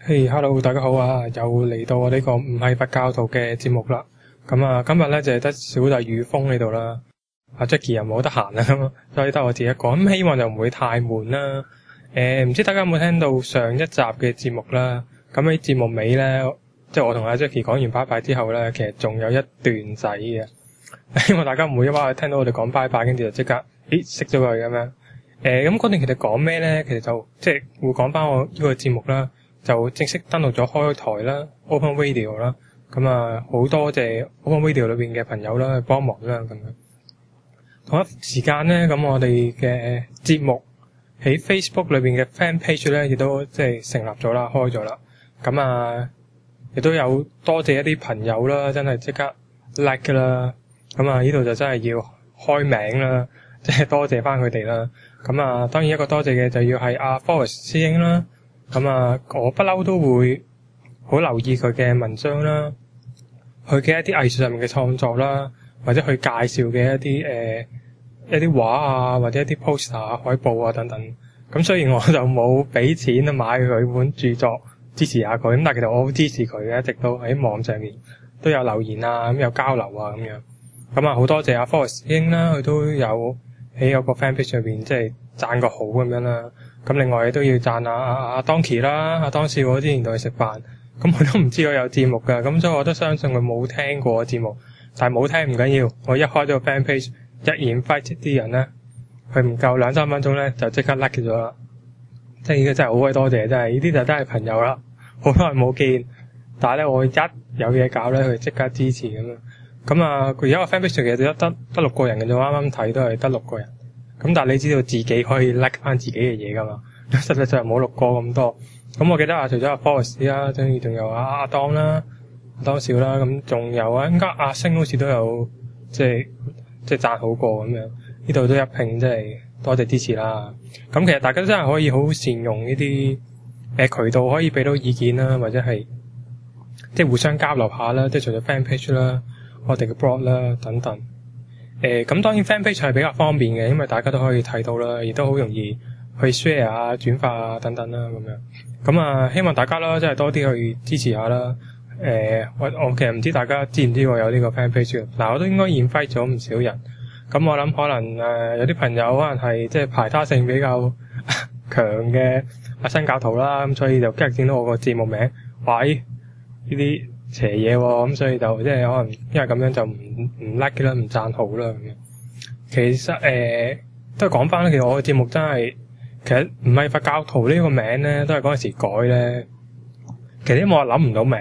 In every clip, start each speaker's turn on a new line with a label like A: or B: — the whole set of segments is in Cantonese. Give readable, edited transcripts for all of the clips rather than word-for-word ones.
A: 嘿，hello，大家好啊！又嚟到我呢個唔係佛教徒嘅節目啦。咁啊，今日咧就係得小弟雨峰喺度啦。阿 Jackie 又冇得閒啦，咁所以得我自己一個。咁希望就唔會太悶啦。唔知大家有冇聽到上一集嘅節目啦？咁喺節目尾咧，即係我同阿 Jackie 講完拜拜之後咧，其實仲有一段仔嘅。希望大家唔會因為聽到我哋講拜拜，跟住就即刻熄咗佢咁樣。咁嗰段其實講咩咧？其實就即係會講翻我呢個節目啦。就正式登錄咗開台啦 ，Open Radio 啦，咁啊好多謝 Open Radio 裏邊嘅朋友啦，去幫忙啦咁樣。同一時間咧，咁我哋嘅節目喺 Facebook 裏邊嘅 Fan Page 咧，亦都即係成立咗啦，開咗啦。咁啊，亦都有多謝一啲朋友啦，真係即刻 like 啦。咁啊，呢度就真係要開名啦，即係多謝翻佢哋啦。咁啊，當然一個多謝嘅就要係阿 Forest 師兄啦。咁啊，我不嬲都會好留意佢嘅文章啦，佢嘅一啲藝術上面嘅創作啦，或者佢介紹嘅一啲畫啊，或者一啲 poster 啊、海報啊等等。咁雖然我就冇俾錢買佢本著作支持下佢，咁但係其實我好支持佢嘅，一直都喺網上面都有留言啊，咁有交流啊咁樣。咁啊，好多謝阿 Forest 英啦，佢都有喺個 fan page 上邊即係讚個好咁樣啦。咁另外都要讚阿 Donkey 啦，阿當少我之前同佢食飯，咁佢都唔知我有節目㗎，咁所以我都相信佢冇聽過節目，但係冇聽唔緊要，我一開咗個 fan page，一 invite 啲人咧，佢唔夠2-3分鐘咧就即刻 like 咗啦，即係呢個真係好鬼多謝，真係呢啲就真係朋友啦，好耐冇見，但係咧我一有嘢搞咧，佢即刻支持咁樣，咁啊佢而家個 fan page 其實得6個人嘅啫，啱啱睇都係得6個人。咁但係你知道自己可以 like 翻自己嘅嘢噶嘛？實際上冇6個咁多。咁我記得除咗阿 Forest 啦，跟住仲有阿當啦、阿當少啦，咁仲有應該阿星好似都有即係讚好過咁樣。呢度都一拼，即係多謝支持啦。咁其實大家真係可以好善用呢啲渠道，可以俾到意見啦，或者係即係互相交流下啦。即係除咗 fan page 啦、我哋嘅 blog 啦等等。咁當然 fan page 係比較方便嘅，因為大家都可以睇到啦，亦都好容易去 share 啊、轉發啊等等啦咁樣。咁啊，希望大家啦，真係多啲去支持下啦。我其實唔知大家知唔知我有呢個 fan page 嗱，我都應該 invite 咗唔少人。咁我諗可能有啲朋友可能係即係排他性比較強嘅新教徒啦，咁所以就今日見到我個節目名，喂呢啲邪嘢喎，咁所以就即係可能因為咁樣就唔 like 啦，唔讚好啦咁樣。其實都係講翻啦，其實我嘅節目真係其實唔係佛教徒呢個名咧，都係嗰陣時改咧。其實因為我諗唔到名，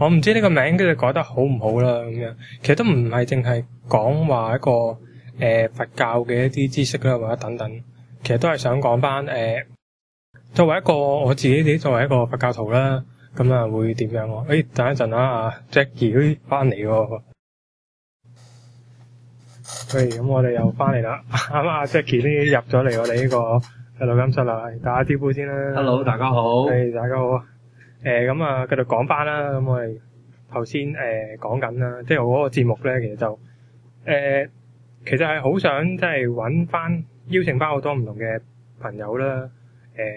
A: 我唔知呢個名跟住改得好唔好啦咁樣。其實都唔係淨係講話一個佛教嘅一啲知識啦，或者等等。其實都係想講翻作為一個我自己作為一個佛教徒啦。咁啊，會點樣喎？等一陣啊，阿 Jackie 都翻嚟喎。咁我哋又翻嚟啦。啱啱阿 Jackie 都入咗嚟我哋呢個錄音室啦，打下招呼先啦。
B: Hello， 大家好。
A: 大家好。咁啊，繼續講翻啦。咁我哋頭先講緊啦，即係我嗰個節目咧，其實就其實係好想即係揾翻邀請翻好多唔同嘅朋友啦。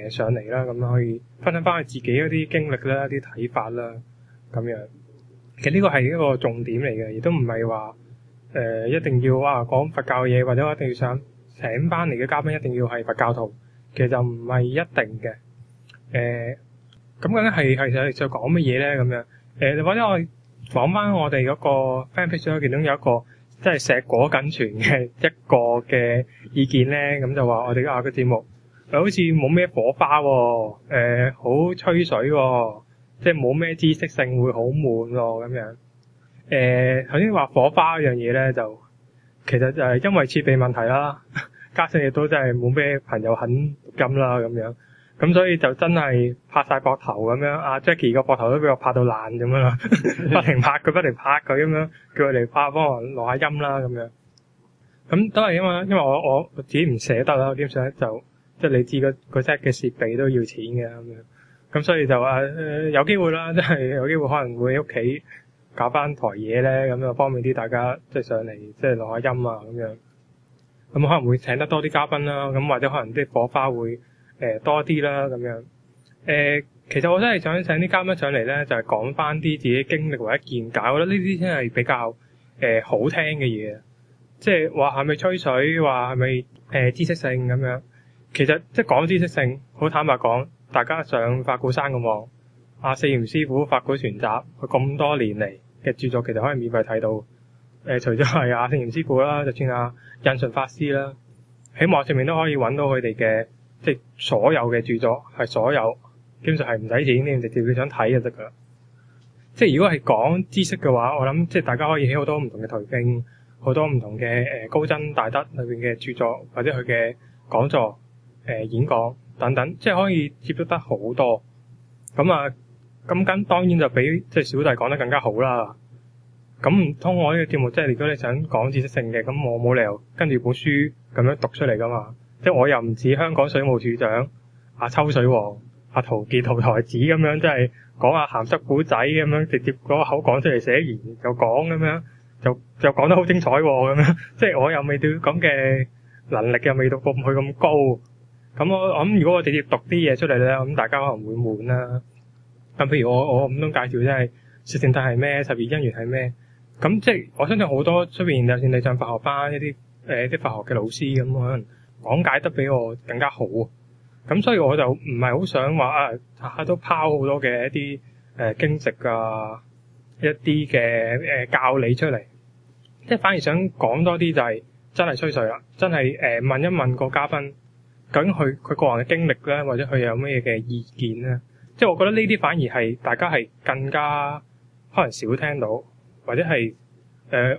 A: 上嚟啦，咁樣可以分享翻佢自己一啲經歷啦、一啲睇法啦，咁樣。其實呢個係一個重點嚟嘅，亦都唔係話一定要講佛教嘅嘢，或者我一定要想請翻嚟嘅嘉賓一定要係佛教徒，其實就唔係一定嘅。咁究竟係想講乜嘢咧？咁樣或者我講翻我哋嗰個 fan page 其中有一個即係碩果僅存嘅一個嘅意見咧，咁就話我哋個節目。好似冇咩火花喎，好吹水喎，即係冇咩知識性，會好悶喎咁樣。頭先話火花嗰樣嘢咧，就其實就係因為設備問題啦，加上亦都真係冇咩朋友肯錄音啦咁樣，咁所以就真係拍晒膊頭咁樣。阿 Jackie 個膊頭都俾我拍到爛咁樣啦，不停拍佢咁樣，叫佢嚟幫我錄下音啦咁樣。咁都係因為我自己唔捨得啦，基本上就。即係你知個 set 嘅設備都要錢嘅咁樣，咁所以就有機會啦，即係有機會可能會喺屋企搞翻台嘢咧，咁就方便啲大家即係上嚟即係錄下音啊咁樣。咁可能會請得多啲嘉賓啦，咁或者可能啲火花會多啲啦咁樣。其實我真係想請啲嘉賓上嚟咧，就係講翻啲自己經歷或者見解，我覺得呢啲先係比較好聽嘅嘢。即係話係咪吹水，話係咪知識性咁樣？其實即係講知識性，好坦白講，大家上法鼓山咁望，四賢師傅法鼓全集，佢咁多年嚟嘅著作，其實可以免費睇到。除咗係聖嚴師傅啦，就算印順法師啦，喺網上面都可以揾到佢哋嘅即係所有嘅著作，係所有基本上係唔使錢，你直接你想睇就得噶。即係如果係講知識嘅話，我諗即係大家可以喺好多唔同嘅途徑，好多唔同嘅高僧大德裏邊嘅著作，或者佢嘅講座、演講等等，即係可以接觸得好多。咁當然就比即係小弟講得更加好啦。咁唔通我呢個節目即係如果你想講知識性嘅，咁我冇理由跟住本書咁樣讀出嚟噶嘛？即係我又唔似香港水務署長抽水王陶傑陶台子咁樣，即係講下鹹濕古仔咁樣，直接嗰個口講出嚟寫完就講咁樣，就講得好精彩咁樣。即係我又未到咁嘅能力，又未到過去咁高。咁我諗如果我直接讀啲嘢出嚟咧，咁大家可能會悶啦。咁譬如我唔通介紹即係說聖諦係咩，十二因緣係咩？咁即係我相信好多出邊，就算你上法學班一啲啲法學嘅老師咁，可能講解得比我更加好。咁所以我就唔係好想話下下都拋好多嘅一啲經籍一啲嘅教理出嚟，即係反而想講多啲就係真係吹水啦，真係問一問個嘉賓究竟佢個人嘅經歷咧，或者佢有咩嘅意見咧？即係我覺得呢啲反而係大家係更加可能少聽到。或者係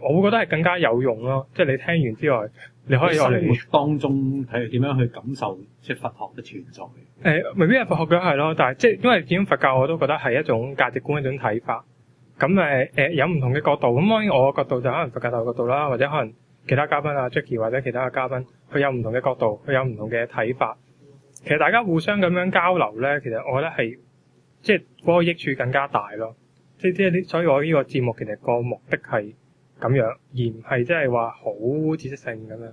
A: 我會覺得係更加有用咯。即係你聽完之外，你可以用嚟
B: 生活當中睇點樣去感受即係佛學嘅存在。
A: 未必係佛學嘅係咯，但係即係因為始終佛教我都覺得係一種價值觀、一種睇法。咁有唔同嘅角度。咁當然我嘅角度就可能佛教嘅角度啦，或者可能其他嘉賓Jackie 或者其他嘅嘉賓，佢有唔同嘅角度，佢有唔同嘅睇法。其實大家互相咁樣交流咧，其實我覺得係即係嗰個益處更加大咯。所以我呢個節目其實個目的係咁樣，而唔係即係話好知識性咁樣。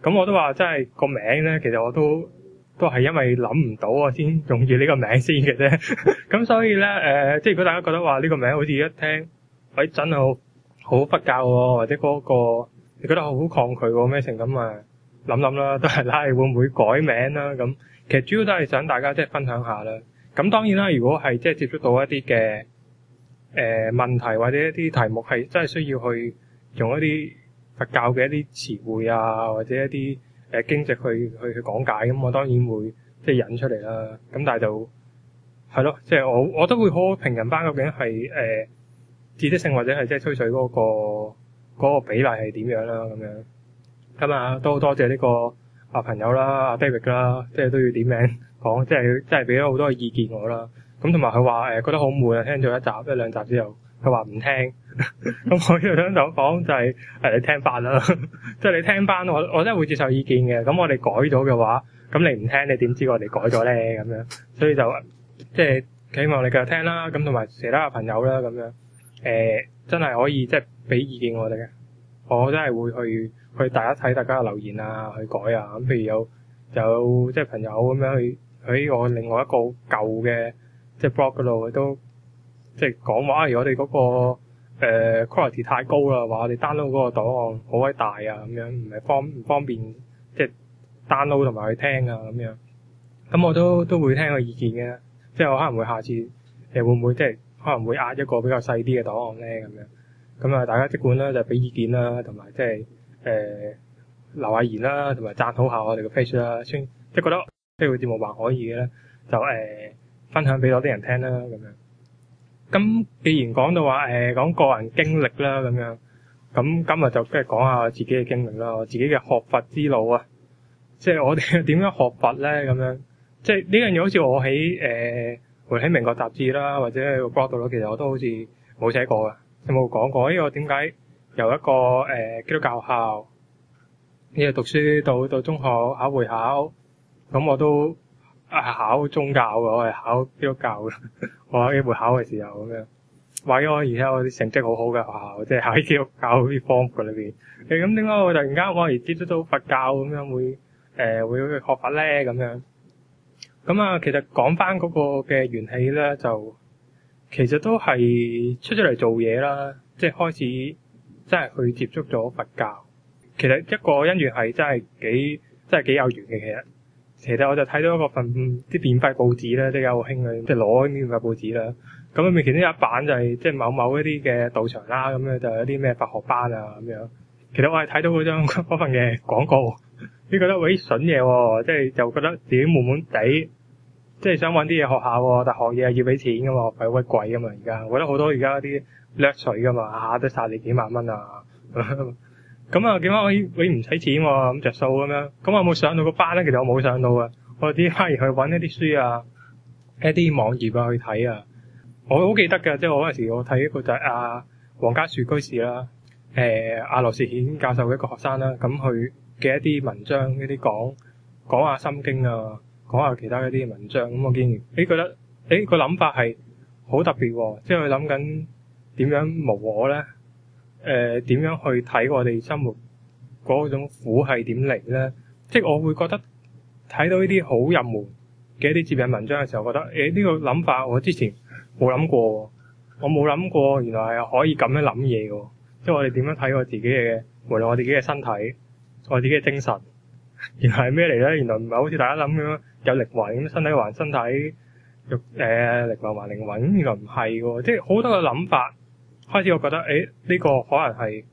A: 咁我都話真係個名咧，其實我都係因為諗唔到我先用住呢個名先嘅啫。咁所以咧即係如果大家覺得話呢個名好似一聽，喂真係好佛教喎，或者嗰個你覺得好抗拒喎咩成咁啊？諗啦，都係啦，會唔會改名啦？咁其實主要都係想大家即係分享下啦。咁當然啦，如果係即係接觸到一啲嘅問題或者一啲題目係真係需要去用一啲佛教嘅一啲詞彙或者一啲經籍去講解，咁我當然會即係引出嚟啦。咁但係就係咯，即係我都會好評人班究竟係知識性或者係即係吹水嗰個比例係點樣啦咁樣。咁都多謝呢個朋友啦，David 啦，即係都要點名講，即係俾咗好多嘅意見我啦。咁同埋佢話覺得好悶啊，聽咗一兩集之後，佢話唔聽。咁我呢度想講就係你聽翻啦，即係你聽翻我真係會接受意見嘅。咁我哋改咗嘅話，咁你唔聽你點知我哋改咗咧？咁樣，所以就即係希望你繼續聽啦。咁同埋其他嘅朋友啦，咁樣真係可以即係俾意見我哋嘅。我真係會去大家睇大家嘅留言去改啊。咁譬如有即係朋友咁樣去喺我另外一個舊嘅即係 blog 嗰度都即係講話，我哋嗰個quality 太高啦，話我哋 download 嗰個檔案好鬼大啊，咁樣唔方便即係 download 同埋去聽啊咁樣。咁我都會聽個意見嘅，即係我可能會下次會唔會即係可能會壓一個比較細啲嘅檔案咧咁樣。咁大家即管啦，就俾意見啦，同埋即係留下言啦，同埋讚好下我哋嘅 page 啦，即係覺得呢個節目還可以嘅咧，就分享俾多啲人聽啦咁樣。咁既然講到話講個人經歷啦咁樣，咁今日就即係講下我自己嘅經歷啦，我自己嘅學佛之路啊，即係我哋點樣學佛咧咁樣。即係呢樣嘢好似我喺喺明國雜誌啦，或者喺個 blog 度咯，其實我都好似冇寫過嘅，有冇講過？因為我點解由一個基督教學校呢度讀書到中學考會考，咁我都考宗教嘅，我係考基督教嘅。我喺會考嘅時候咁樣，為咗而且我啲成績好好嘅學校，即係喺基督教啲科目裏邊。咁點解我突然間我而接觸到佛教咁樣會去學法咧咁樣？咁啊，其實講翻嗰個嘅緣起咧，就其實都係出咗嚟做嘢啦，即係開始真係去接觸咗佛教。其實一個因緣係真係幾有緣嘅。其實我就睇到一個份啲免費報紙咧，即係好興嘅，即係攞免費報紙啦。咁裏面其中有一版就係即係某一啲嘅道場啦，咁樣就有啲咩佛學班啊咁樣。其實我係睇到嗰份嘅廣告，你覺得喂筍嘢喎，即係就覺得自己悶悶地，即係想揾啲嘢學下喎，但學嘢係要俾錢噶嘛，學費好貴噶嘛而家。我覺得好多而家啲掠水噶嘛，下下都殺你幾萬蚊啊！咁啊，點解我唔使錢喎？咁着數咁樣，咁我有冇上到個班咧？其實我冇上到啊，我只反而去揾一啲書啊，一啲網頁啊去睇啊。我好記得嘅，即係我嗰陣時我睇一個就係黃家樹居士啦，阿羅士顯教授嘅一個學生啦，咁佢嘅一啲文章，一啲講下心經啊，講下其他一啲文章，咁我見覺得個諗法係好特別喎，即係佢諗緊點樣無我咧？點樣去睇我哋生活嗰種苦係點嚟咧？即係我會覺得睇到呢啲好入門嘅一啲接引文章嘅時候，覺得呢個諗法我之前冇諗過，我冇諗過原來係可以咁樣諗嘢嘅。即係我哋點樣睇我自己嘅，無論我自己嘅身體，我自己嘅精神，原來係咩嚟咧？原來唔係好似大家諗咁樣有靈魂咁，身體還身體，靈魂還靈魂，原來唔係嘅。即係好多嘅諗法。開始我覺得呢個可能係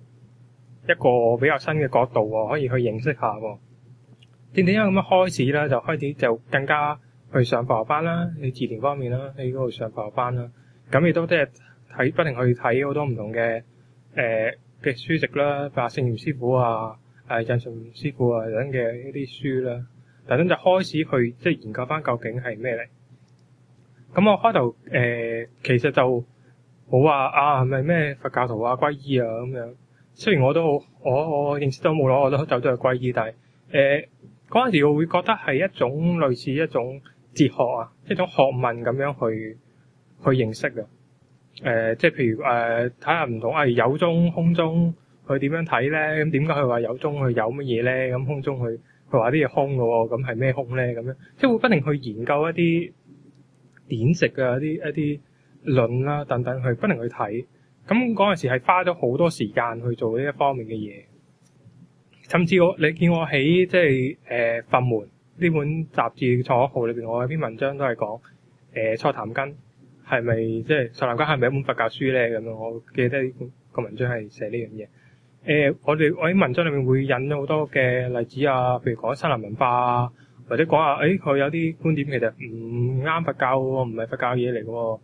A: 一個比較新嘅角度喎，可以去認識下喎。正因為咁樣開始啦，就開始就更加去上佛學班啦，喺自田方面啦，喺嗰度上佛學班啦。咁亦都即係不停去睇好多唔同嘅嘅書籍啦，譬如聖嚴師傅啊、印順師傅啊等嘅一啲書啦，等就開始去即係研究翻究竟係咩嚟。咁我開頭其實就冇話係咪咩佛教徒啊皈依啊咁樣。雖然我認識到冇攞，我都走咗去皈依，但係嗰陣時我會覺得係一種類似一種哲學啊，一種學問咁樣去認識嘅。即係譬如睇下唔同有中空中佢點樣睇咧？咁點解佢話有中佢有乜嘢咧？咁空中佢話啲嘢空嘅喎，咁係咩空咧？咁樣即係會不停去研究一啲典籍啊、一啲論啦等等，去不停去睇。咁嗰陣時係花咗好多時間去做呢一方面嘅嘢，甚至你見我喺即係佛門呢本雜誌創刊號裏邊，我有篇文章都係講錯談根係咪即係錯談根係咪一本佛教書咧？咁樣我記得呢個文章係寫呢樣嘢。我喺文章裏面會引咗好多嘅例子啊，譬如講森林文化啊，或者講下佢有啲觀點其實唔啱佛教喎，唔係佛教嘢嚟嘅喎。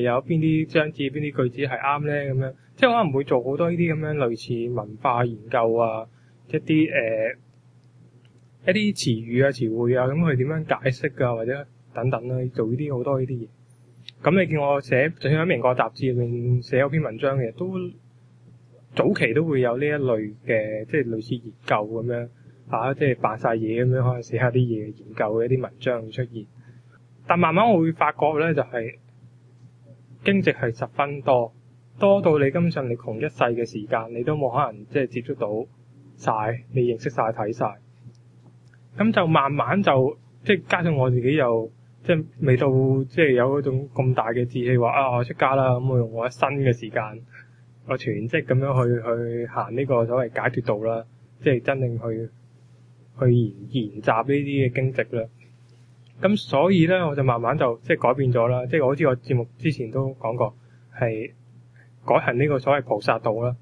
A: 有邊啲章節、邊啲句子係啱咧？咁樣即係可能會做好多呢啲咁樣類似文化研究啊，一啲詞語啊、詞彙啊，咁佢點樣解釋啊，或者等等啦，做呢啲好多呢啲嘢。咁你見我寫，就算喺明國雜誌入面寫嗰篇文章嘅，都早期都會有呢一類嘅，即係類似研究咁樣即係扮晒嘢咁樣，可能寫下啲嘢研究嘅一啲文章會出現。但慢慢我會發覺咧，就係經籍係十分多到你根本上你窮一世嘅時間，你都冇可能即係接觸到晒，你認識晒睇晒。咁就慢慢就即係加上我自己又即係未到即係有嗰種咁大嘅志氣話我出家啦，咁我用我一生嘅時間，我全職咁樣去行呢個所謂解脫道啦，即係真正去研習呢啲嘅經籍啦。咁所以咧，我就慢慢就即係改變咗啦，即係好似我節目之前都講過，係改行呢個所謂菩薩道啦。